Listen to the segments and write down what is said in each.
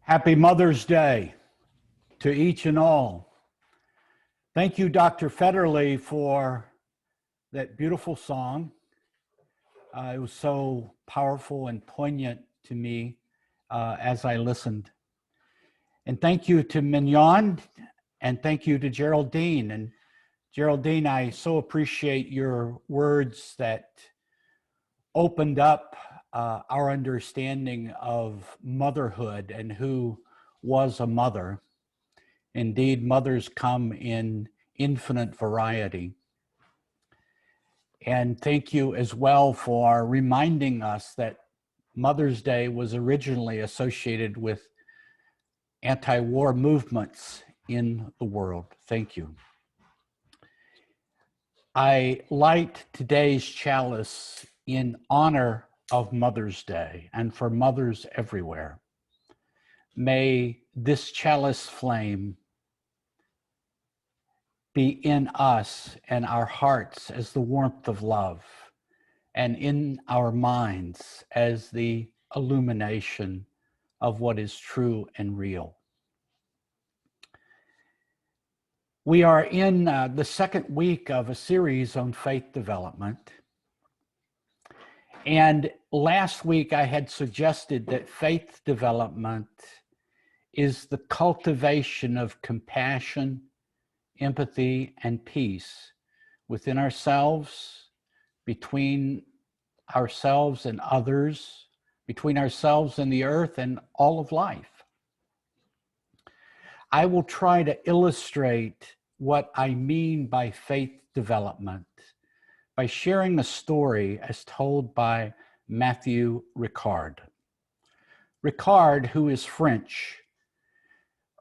Happy Mother's Day to each and all. Thank you, Dr. Federley, for that beautiful song. It was so powerful and poignant to me as I listened. And thank you to Mignon, and thank you to Geraldine. And Geraldine, I so appreciate your words that opened up our understanding of motherhood and who was a mother. Indeed, mothers come in infinite variety. And thank you as well for reminding us that Mother's Day was originally associated with anti-war movements in the world. Thank you. I light today's chalice in honor of Mother's Day and for mothers everywhere. May this chalice flame be in us and our hearts as the warmth of love, and in our minds as the illumination of what is true and real. We are in the second week of a series on faith development. And last week I had suggested that faith development is the cultivation of compassion, empathy, and peace within ourselves, between ourselves and others, between ourselves and the earth and all of life. I will try to illustrate what I mean by faith development by sharing a story as told by Matthew Ricard. Ricard, who is French,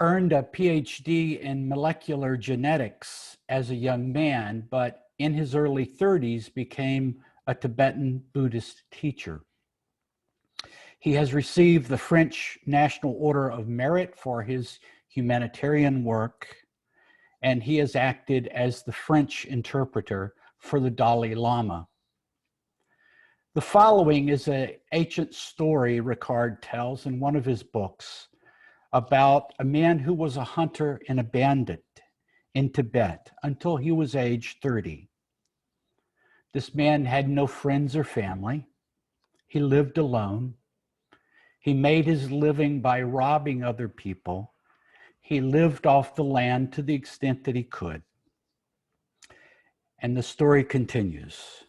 earned a PhD in molecular genetics as a young man, but in his early 30s became a Tibetan Buddhist teacher. He has received the French National Order of Merit for his humanitarian work, and he has acted as the French interpreter for the Dalai Lama. The following is an ancient story Ricard tells in one of his books about a man who was a hunter and a bandit in Tibet until he was age 30. This man had no friends or family. He lived alone. He made his living by robbing other people. He lived off the land to the extent that he could. And the story continues.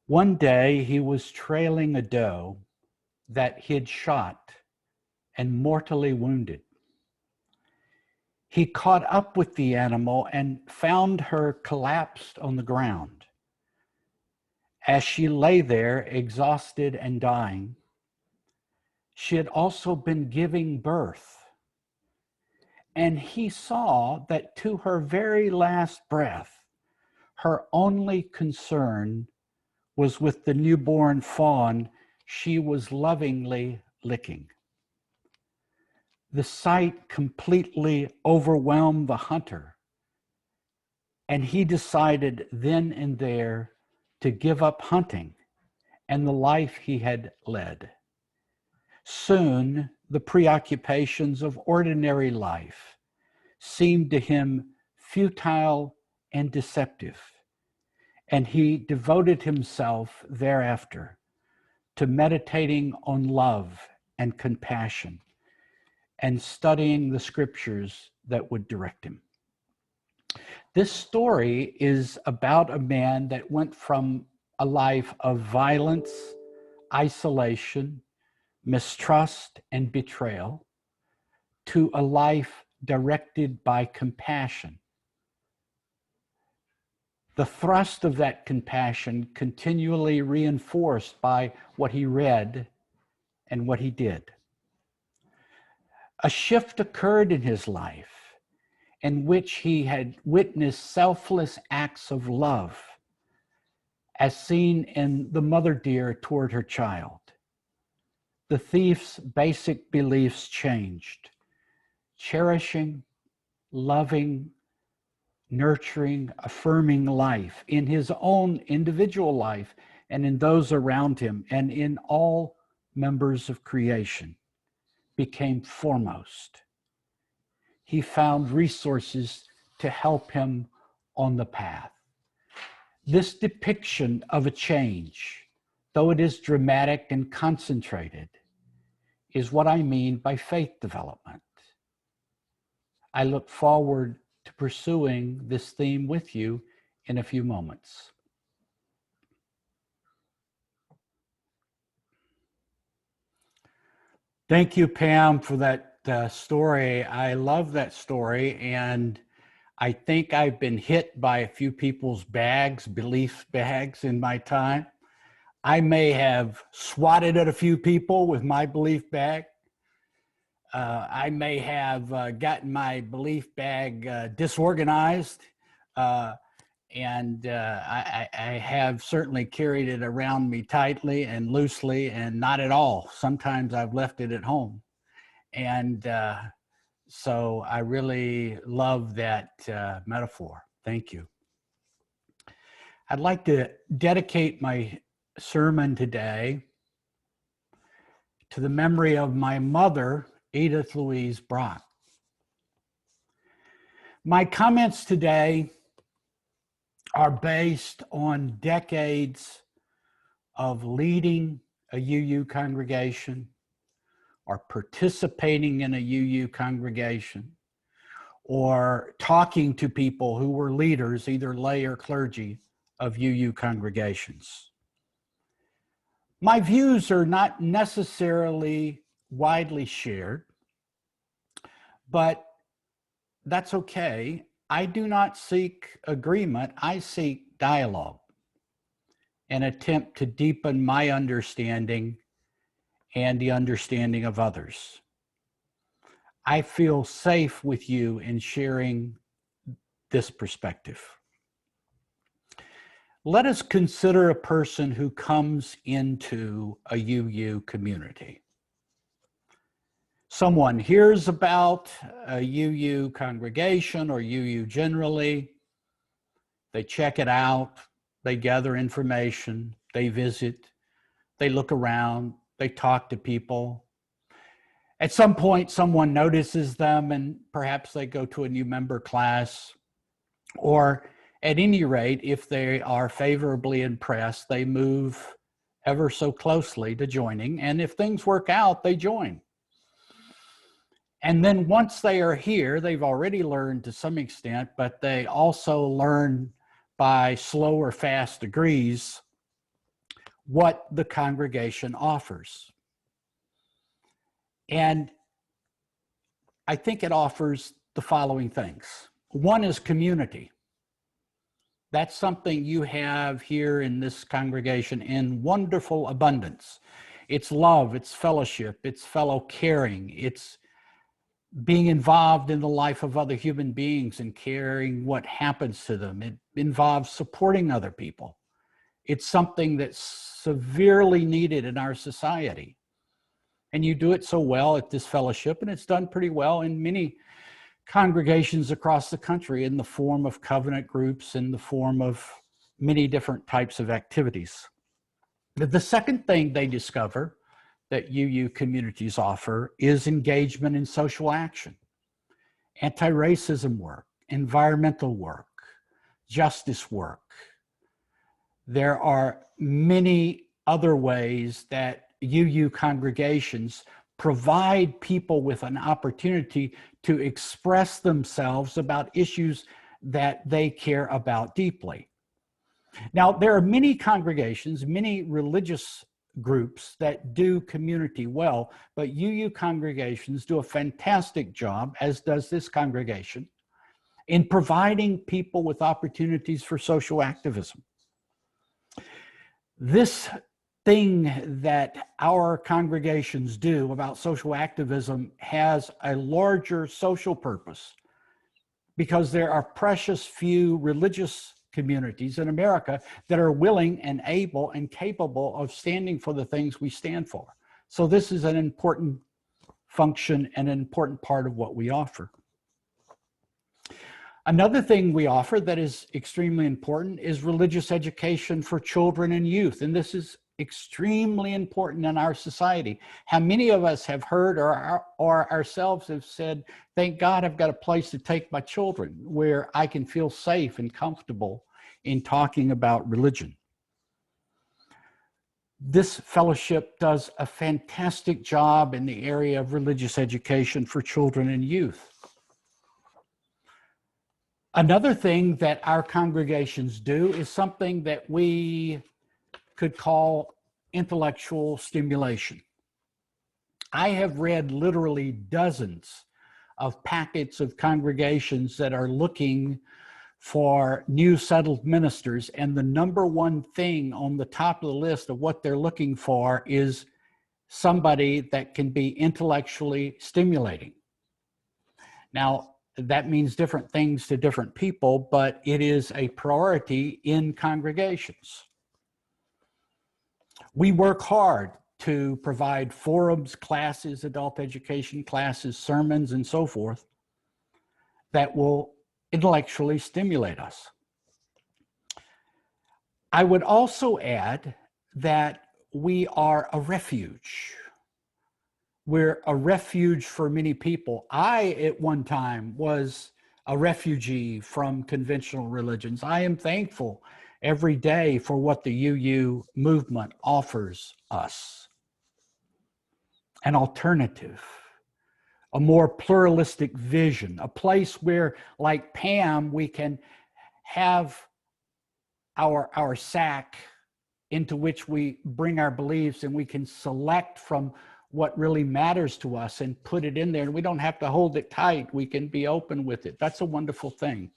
One day he was trailing a doe that he'd shot and mortally wounded. He caught up with the animal and found her collapsed on the ground. As she lay there, exhausted and dying, she had also been giving birth. And he saw that to her very last breath, her only concern was with the newborn fawn she was lovingly licking. The sight completely overwhelmed the hunter, and he decided then and there to give up hunting and the life he had led. Soon, the preoccupations of ordinary life seemed to him futile and deceptive, and he devoted himself thereafter to meditating on love and compassion and studying the scriptures that would direct him. This story is about a man that went from a life of violence, isolation, mistrust, and betrayal to a life directed by compassion. The thrust of that compassion continually reinforced by what he read and what he did. A shift occurred in his life in which he had witnessed selfless acts of love as seen in the mother deer toward her child. The thief's basic beliefs changed. Cherishing, loving, nurturing, affirming life in his own individual life and in those around him and in all members of creation became foremost. He found resources to help him on the path. This depiction of a change, though it is dramatic and concentrated, is what I mean by faith development. I look forward to pursuing this theme with you in a few moments. Thank you, Pam, for that story. I love that story, and I think I've been hit by a few people's belief bags in my time. I may have swatted at a few people with my belief bag. I may have gotten my belief bag disorganized, and I have certainly carried it around me tightly and loosely and not at all. Sometimes I've left it at home. And so I really love that metaphor. Thank you. I'd like to dedicate my sermon today to the memory of my mother, Edith Louise Brock. My comments today are based on decades of leading a UU congregation or participating in a UU congregation or talking to people who were leaders, either lay or clergy, of UU congregations. My views are not necessarily widely shared, but that's okay. I do not seek agreement. I seek dialogue, an attempt to deepen my understanding and the understanding of others. I feel safe with you in sharing this perspective. Let us consider a person who comes into a UU community. Someone hears about a UU congregation or UU generally. They check it out. They gather information. They visit. They look around. They talk to people. At some point, someone notices them and perhaps they go to a new member class. Or at any rate, if they are favorably impressed, they move ever so closely to joining. And if things work out, they join. And then once they are here, they've already learned to some extent, but they also learn by slow or fast degrees what the congregation offers. And I think it offers the following things. One is community. That's something you have here in this congregation in wonderful abundance. It's love, it's fellowship, it's fellow caring, it's being involved in the life of other human beings and caring what happens to them. It involves supporting other people. It's something that's severely needed in our society. And you do it so well at this fellowship, and it's done pretty well in many congregations across the country in the form of covenant groups, in the form of many different types of activities. The second thing they discover that UU communities offer is engagement in social action, anti-racism work, environmental work, justice work. There are many other ways that UU congregations provide people with an opportunity to express themselves about issues that they care about deeply. Now, there are many congregations, many religious groups that do community well, but UU congregations do a fantastic job, as does this congregation, in providing people with opportunities for social activism. This thing that our congregations do about social activism has a larger social purpose because there are precious few religious communities in America that are willing and able and capable of standing for the things we stand for. So this is an important function and an important part of what we offer. Another thing we offer that is extremely important is religious education for children and youth. And this is extremely important in our society. How many of us have heard or ourselves have said, thank God I've got a place to take my children where I can feel safe and comfortable in talking about religion. This fellowship does a fantastic job in the area of religious education for children and youth. Another thing that our congregations do is something that we could call intellectual stimulation. I have read literally dozens of packets of congregations that are looking for new settled ministers, and the number one thing on the top of the list of what they're looking for is somebody that can be intellectually stimulating. Now, that means different things to different people, but it is a priority in congregations. We work hard to provide forums, classes, adult education classes, sermons, and so forth that will intellectually stimulate us. I would also add that we are a refuge. We're a refuge for many people. I, at one time, was a refugee from conventional religions. I am thankful every day for what the UU movement offers us. An alternative, a more pluralistic vision, a place where, like Pam, we can have our sack into which we bring our beliefs, and we can select from what really matters to us and put it in there. And we don't have to hold it tight. We can be open with it. That's a wonderful thing.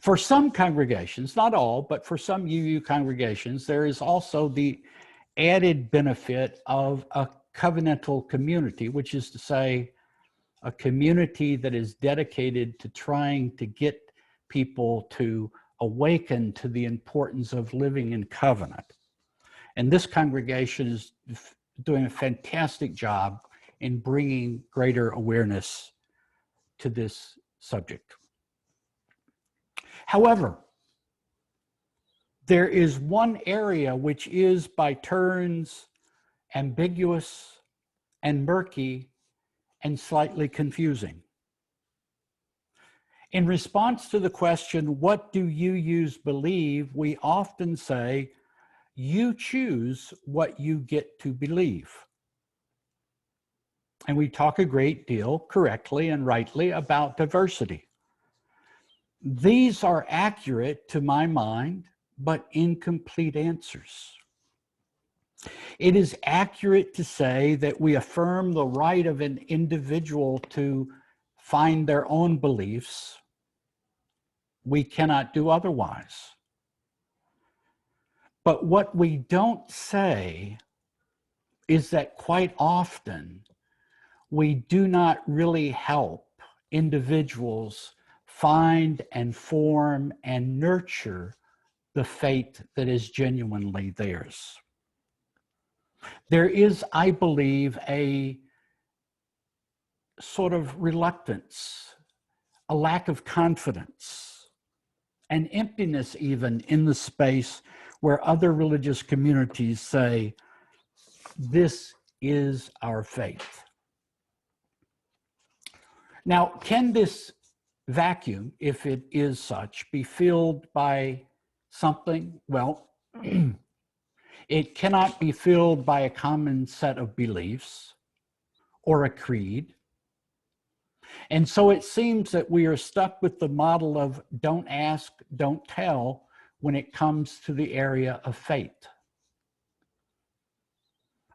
For some congregations, not all, but for some UU congregations, there is also the added benefit of a covenantal community, which is to say, a community that is dedicated to trying to get people to awaken to the importance of living in covenant. And this congregation is doing a fantastic job in bringing greater awareness to this subject. However, there is one area which is by turns ambiguous and murky and slightly confusing. In response to the question, what do UUs believe? We often say, you choose what you get to believe. And we talk a great deal, correctly and rightly, about diversity. These are accurate to my mind, but incomplete answers. It is accurate to say that we affirm the right of an individual to find their own beliefs. We cannot do otherwise. But what we don't say is that quite often we do not really help individuals find and form and nurture the faith that is genuinely theirs. There is, I believe, a sort of reluctance, a lack of confidence, an emptiness even in the space where other religious communities say, this is our faith. Now, can this vacuum, if it is such, be filled by something? Well, it cannot be filled by a common set of beliefs or a creed. And so it seems that we are stuck with the model of don't ask, don't tell when it comes to the area of faith.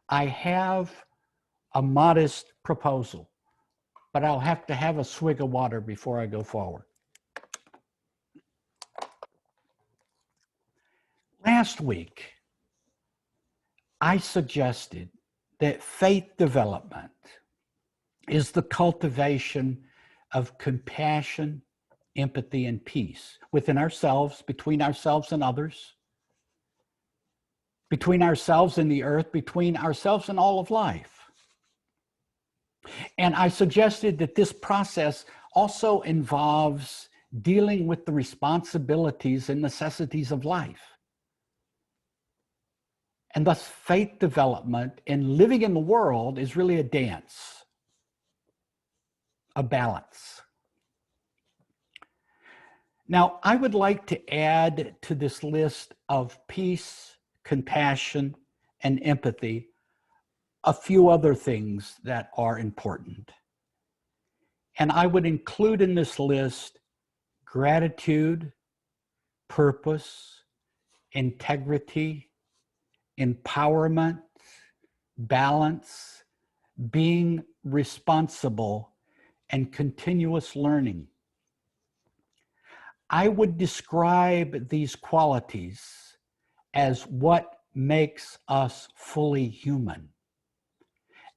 I have a modest proposal, but I'll have to have a swig of water before I go forward. Last week, I suggested that faith development is the cultivation of compassion, empathy, and peace within ourselves, between ourselves and others, between ourselves and the earth, between ourselves and all of life. And I suggested that this process also involves dealing with the responsibilities and necessities of life. And thus faith development and living in the world is really a dance, a balance. Now, I would like to add to this list of peace, compassion, and empathy a few other things that are important. And I would include in this list gratitude, purpose, integrity, empowerment, balance, being responsible, and continuous learning. I would describe these qualities as what makes us fully human,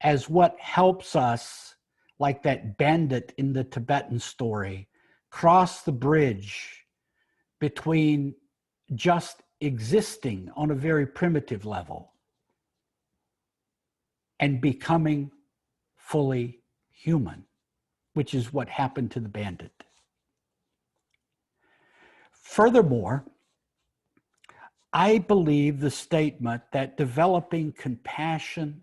as what helps us, like that bandit in the Tibetan story, cross the bridge between just existing on a very primitive level and becoming fully human, which is what happened to the bandit. Furthermore, I believe the statement that developing compassion,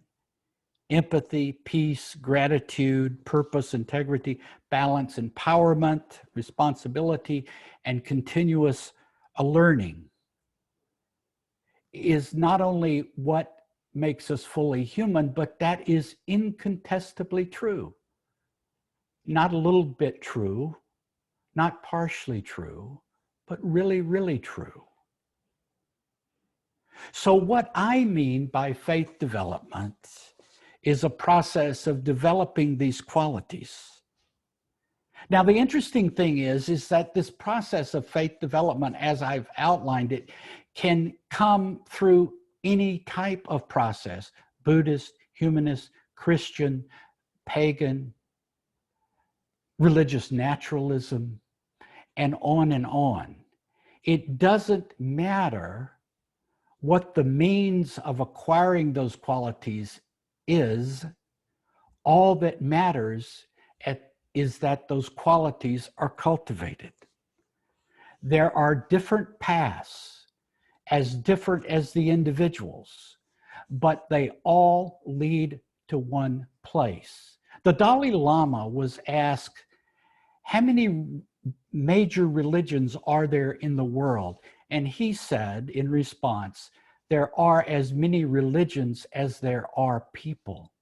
empathy, peace, gratitude, purpose, integrity, balance, empowerment, responsibility, and continuous learning is not only what makes us fully human, but that is incontestably true. Not a little bit true, not partially true, but really, really true. So what I mean by faith development is a process of developing these qualities. Now, the interesting thing is that this process of faith development, as I've outlined it, can come through any type of process: Buddhist, humanist, Christian, pagan, religious naturalism, and on and on. It doesn't matter what the means of acquiring those qualities is. All that matters is that those qualities are cultivated. There are different paths, as different as the individuals, but they all lead to one place. The Dalai Lama was asked, how many major religions are there in the world? And he said in response, there are as many religions as there are people.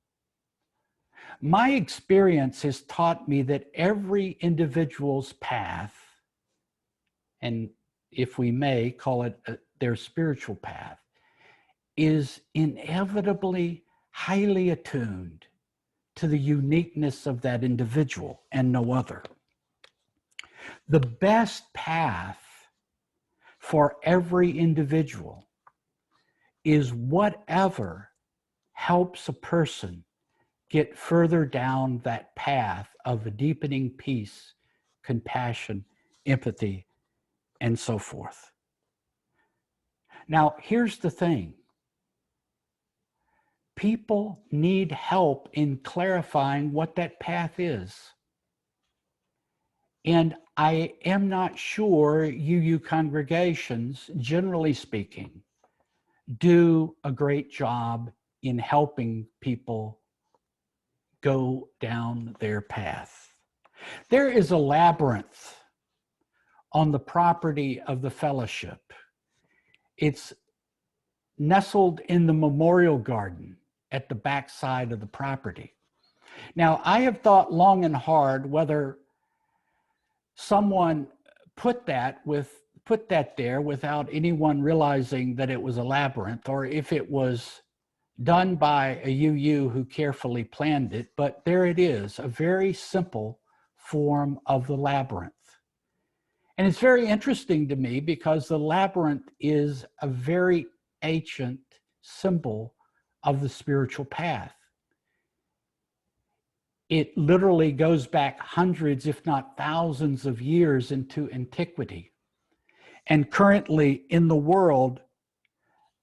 My experience has taught me that every individual's path, and if we may call it their spiritual path, is inevitably highly attuned to the uniqueness of that individual and no other. The best path for every individual is whatever helps a person get further down that path of a deepening peace, compassion, empathy, and so forth. Now, here's the thing. People need help in clarifying what that path is. And I am not sure UU congregations, generally speaking, do a great job in helping people go down their path. There is a labyrinth on the property of the fellowship. It's nestled in the memorial garden at the backside of the property. Now, I have thought long and hard whether someone put that there without anyone realizing that it was a labyrinth, or if it was done by a UU who carefully planned it, but there it is, a very simple form of the labyrinth. And it's very interesting to me because the labyrinth is a very ancient symbol of the spiritual path. It literally goes back hundreds, if not thousands of years into antiquity. And currently in the world,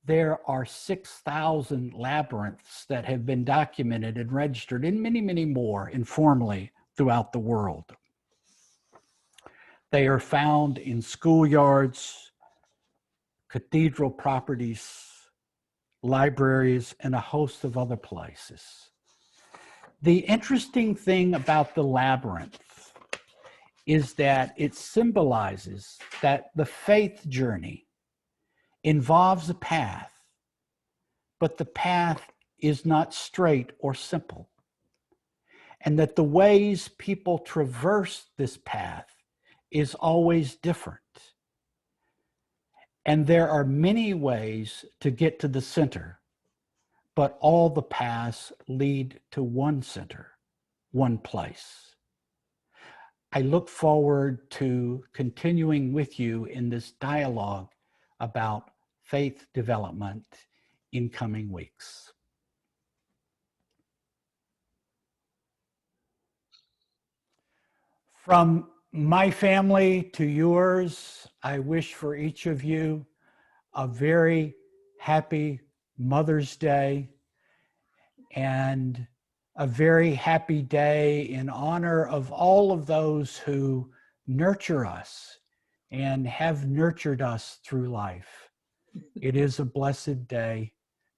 there are 6,000 labyrinths that have been documented and registered, and many, many more informally throughout the world. They are found in schoolyards, cathedral properties, libraries, and a host of other places. The interesting thing about the labyrinth is that it symbolizes that the faith journey involves a path, but the path is not straight or simple, and that the ways people traverse this path is always different. And there are many ways to get to the center, but all the paths lead to one center, one place. I look forward to continuing with you in this dialogue about faith development in coming weeks. From my family to yours, I wish for each of you a very happy Mother's Day and a very happy day in honor of all of those who nurture us and have nurtured us through life. It is a blessed day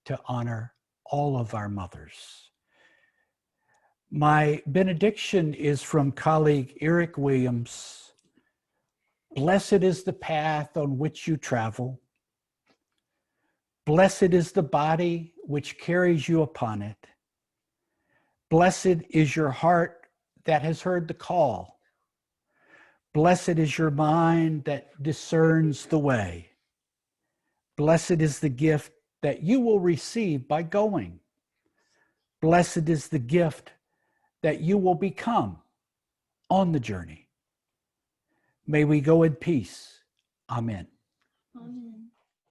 to honor all of our mothers. My benediction is from colleague Eric Williams. Blessed is the path on which you travel. Blessed is the body which carries you upon it. Blessed is your heart that has heard the call. Blessed is your mind that discerns the way. Blessed is the gift that you will receive by going. Blessed is the gift that you will become on the journey. May we go in peace. Amen. Amen.